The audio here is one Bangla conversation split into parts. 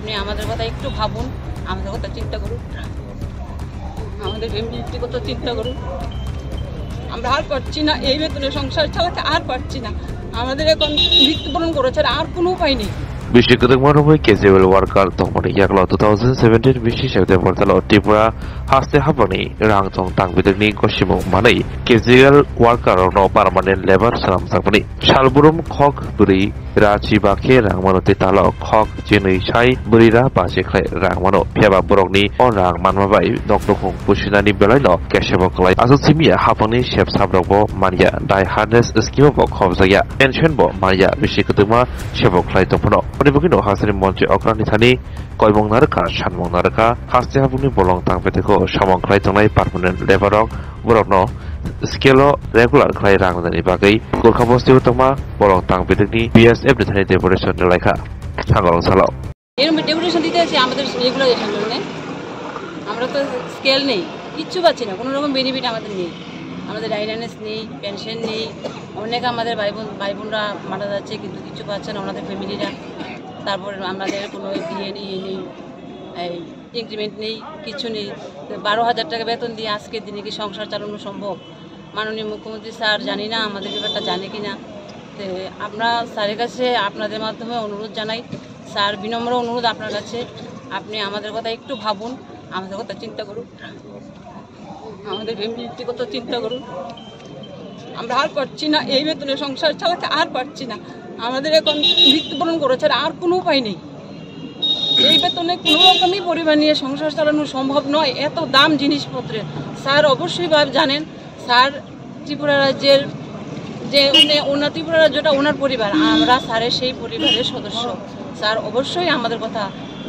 আপনি আমাদের কথা একটু ভাবুন, আমাদের কথা চিন্তা করুন, আমাদের ফ্যামিলির কথা চিন্তা করুন। আমরা আর পারছি না, এই বেতনে সংসার চালাতে আর পারছি না। আমাদের এখন মৃত্যুবরণ করেছে, আর কোনো উপায় নেই। Bishikadang Manumai casual worker Tomoni Yakla 2017 Bishi September Talo Tripura Haste Hapani Rang Tong Tang Bidni Koshimo Mani casual worker no permanent labor Salam Sapani Shalburum Kok Buri Rachi Bake Rangmanote Talo Kok Jeni Shai Burira Bashikle Rangmano Piaba Borogni or Rang Manmabai Dr. Hong Pushinani Belano Kashaboklai Asosimia Hapani Chef Sabrobo Maria Dai Harness Skimo Kovzaya Enshonbo Maria Bishikaduma Shaboklai Topono Onibugino Hasri Monte Okrani Thani Koibong Naraka Shanmong Naraka Haste Habuni Bolong Tang Peteko Shamong Klai Tonai Permanent Leverok Borokno Skelo Regular Klai Rangdani Bagai Gorkhabosti Utama Bolong Tang Peteki BSF Thani Deputation Laika Sangalong Salao এরকম ডেপুটেশন দিতে আছে আমাদের রেগুলাইজেশন জন্য। আমরা তো স্কেল নেই, কিচ্ছু পাচ্ছি না, কোনো রকম বেনিফিট আমাদের নেই। আমাদের ডাইনানেস নেই, পেনশন নেই। অনেক আমাদের ভাই বোনরা মারা যাচ্ছে, কিন্তু কিছু পাচ্ছে না ওনাদের ফ্যামিলিরা। তারপর আমাদের কোনো দিয়ে নেই, ইনক্রিমেন্ট নেই, কিছু নেই। 12,000 টাকা বেতন দিয়ে আজকের দিনে কি সংসার চালানো সম্ভব? মাননীয় মুখ্যমন্ত্রী স্যার জানি না আমাদের ব্যাপারটা জানে কি না। তো আমরা স্যারের কাছে আপনাদের মাধ্যমে অনুরোধ জানাই, স্যার বিনম্র অনুরোধ আপনার কাছে, আপনি আমাদের কথা একটু ভাবুন, আমাদের কথা চিন্তা করুন, আমাদের ফ্যামিলির কথা চিন্তা করুন। আমরা আর পারছি না, এই বেতনে সংসার চালাতে আর পারছি না। আমাদের এখন মৃত্যুবরণ করেছে, আর কোনো উপায় নেই। এই বেতনে কোনো রকমই পরিবার নিয়ে সংসার চালানো সম্ভব নয়, এত দাম জিনিসপত্রের। স্যার অবশ্যই জানেন, স্যার ত্রিপুরা রাজ্যের যে ওনার ত্রিপুরা রাজ্যটা ওনার পরিবার, আমরা স্যারের সেই পরিবারের সদস্য। স্যার অবশ্যই আমাদের কথা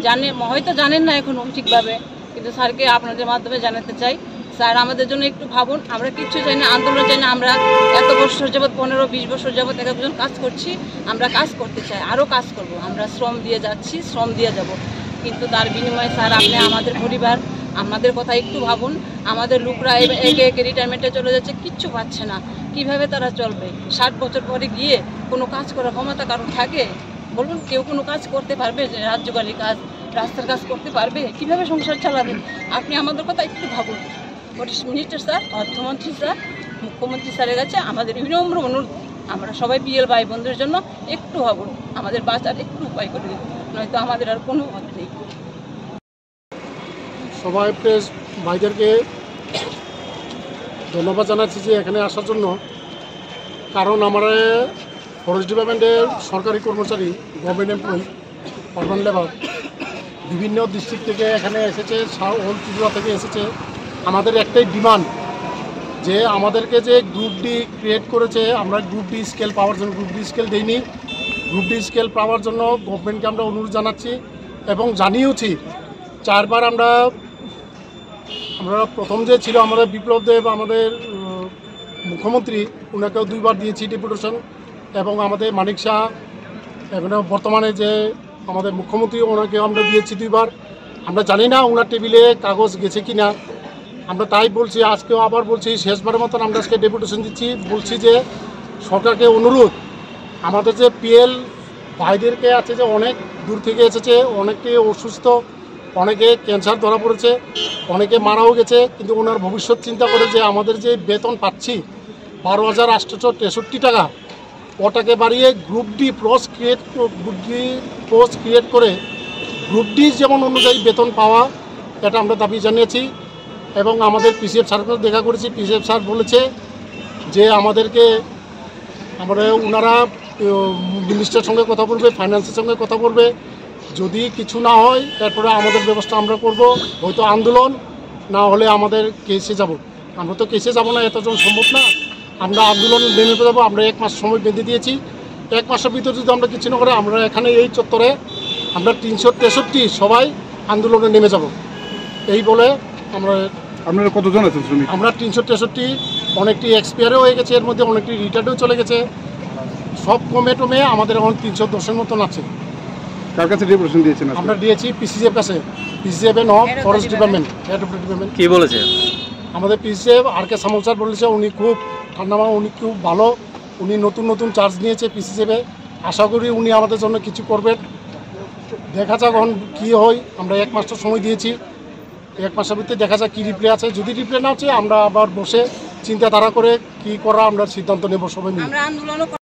জানে, হয়তো জানেন না এখনও ঠিকভাবে, কিন্তু স্যারকে আপনাদের মাধ্যমে জানাতে চাই, স্যার আমাদের জন্য একটু ভাবুন। আমরা কিচ্ছু চাই না, আন্দোলন চাই না। আমরা এত বছর যাবৎ 15-20 বছর যাবৎ একজন কাজ করছি, আমরা কাজ করতে চাই, আরও কাজ করব। আমরা শ্রম দিয়ে যাচ্ছি, শ্রম দিয়ে যাব, কিন্তু তার বিনিময়ে স্যার আপনি আমাদের পরিবার, আমাদের কথা একটু ভাবুন। আমাদের লোকরা একে একে রিটায়ারমেন্টে চলে যাচ্ছে, কিচ্ছু পাচ্ছে না, কিভাবে তারা চলবে? 60 বছর পরে গিয়ে কোনো কাজ করার ক্ষমতা কারণ থাকে? বলুন, কেউ কোনো কাজ করতে পারবে? রাজ্যপালি কাজ, রাস্তার কাজ করতে পারবে? কিভাবে সংসার চালাবে? আপনি আমাদের কথা একটু ভাবুন। ফরেস্ট মিনিস্টার স্যার, অর্থমন্ত্রী স্যার, মুখ্যমন্ত্রী স্যারের কাছে আমাদের বিনম্র অনুরোধ, আমরা সবাই পিএল ভাই বোনদের জন্য একটু ভাবুন, আমাদের বাঁচার একটু উপায় করে দিন, নয়তো আমাদের আর কোনো পথ নেই। সবাই প্রেস ভাইদেরকে ধন্যবাদ জানাচ্ছি যে এখানে আসার জন্য। কারণ আমরা ফরেস্ট ডিপার্টমেন্টের সরকারি কর্মচারী, গভর্নমেন্ট এমপ্লয়ি, পার্মানেন্ট লেবার, বিভিন্ন ডিস্ট্রিক্ট থেকে এখানে এসেছে, হোল ত্রিপুরা থেকে এসেছে। আমাদের একটাই ডিমান্ড যে আমাদেরকে যে গ্রুপ ডি ক্রিয়েট করেছে, আমরা গ্রুপ ডি স্কেল পাওয়ার জন্য, গ্রুপ ডি স্কেল দেইনি, গ্রুপ ডি স্কেল পাওয়ার জন্য গভর্নমেন্টকে আমরা অনুরোধ জানাচ্ছি এবং জানিয়েওছি। 4 বার আমরা প্রথম যে ছিল আমাদের বিপ্লব দেব, আমাদের মুখ্যমন্ত্রী, ওনাকেও 2 বার দিয়েছি ডেপুটেশন, এবং আমাদের মানিক শাহ, এখন বর্তমানে যে আমাদের মুখ্যমন্ত্রী, ওনাকেও আমরা দিয়েছি 2 বার। আমরা জানি না ওনার টেবিলে কাগজ গেছে কি না। আমরা তাই বলছি, আজকেও আবার বলছি, শেষবারের মতন আমরা আজকে ডেপুটেশন দিচ্ছি। বলছি যে সরকারকে অনুরোধ, আমাদের যে পিএল ভাইদেরকে আছে যে অনেক দূর থেকে এসেছে, অনেকে অসুস্থ, অনেকে ক্যান্সার ধরা পড়েছে, অনেকে মারাও গেছে, কিন্তু ওনার ভবিষ্যৎ চিন্তা করে যে আমাদের যে বেতন পাচ্ছি 12,863 টাকা, ওটাকে বাড়িয়ে গ্রুপ ডি পোস্ট ক্রিয়েট করে গ্রুপ ডি যেমন অনুযায়ী বেতন পাওয়া, এটা আমরা দাবি জানিয়েছি। এবং আমাদের পিসিএফ স্যারকে দেখা করেছি, পিসিএফ স্যার বলেছে যে আমাদেরকে ওনারা মিনিস্টারের সঙ্গে কথা বলবে, ফাইন্যান্সের সঙ্গে কথা বলবে, যদি কিছু না হয় তারপরে আমাদের ব্যবস্থা আমরা করব, হয়তো আন্দোলন, না হলে আমাদের কেসে যাব। আমরা তো কেসে যাব না, এতজন সম্ভব না, আমরা আন্দোলন নেমে যাবো। আমরা 1 মাস সময় বেঁধে দিয়েছি, 1 মাসের ভিতরে যদি আমরা কিছু না করে, আমরা এখানে এই চত্বরে আমরা 363 সবাই আন্দোলনে নেমে যাব। এই বলে আপনারা কতজন আছেন শ্রমিক? আমরা 363, অনেকটি এক্সপায়ারও হয়ে গেছে, এর মধ্যে অনেকটি রিটায়ার্ডও চলে গেছে, সব কমে টমে আমাদের এখন 310-এর মতন আছে। কার কাছে ডেপুটেশন দিয়েছেন? আমরা দিয়েছি পিসিএফ কাছে, PCF forest department, head of department. কি বলেছে আমাদের পিসিএফ আর.কে সামল স্যার বলেছে উনি খুব ঠান্ডা, উনি খুব ভালো, উনি নতুন নতুন চার্জ নিয়েছে পিসিএফে, আশা করি উনি আমাদের জন্য কিছু করবেন। দেখা যাক এখন কী হয়। আমরা 1 মাসের সময় দিয়েছি, 1 মাসের ভিতরে দেখা যাক কী রিপ্লাই আছে। যদি রিপ্লাই না হচ্ছে আমরা আবার বসে চিন্তাধারা করে কী করা আমরা সিদ্ধান্ত নেব সবাই মিলে। আমরা আন্দোলনও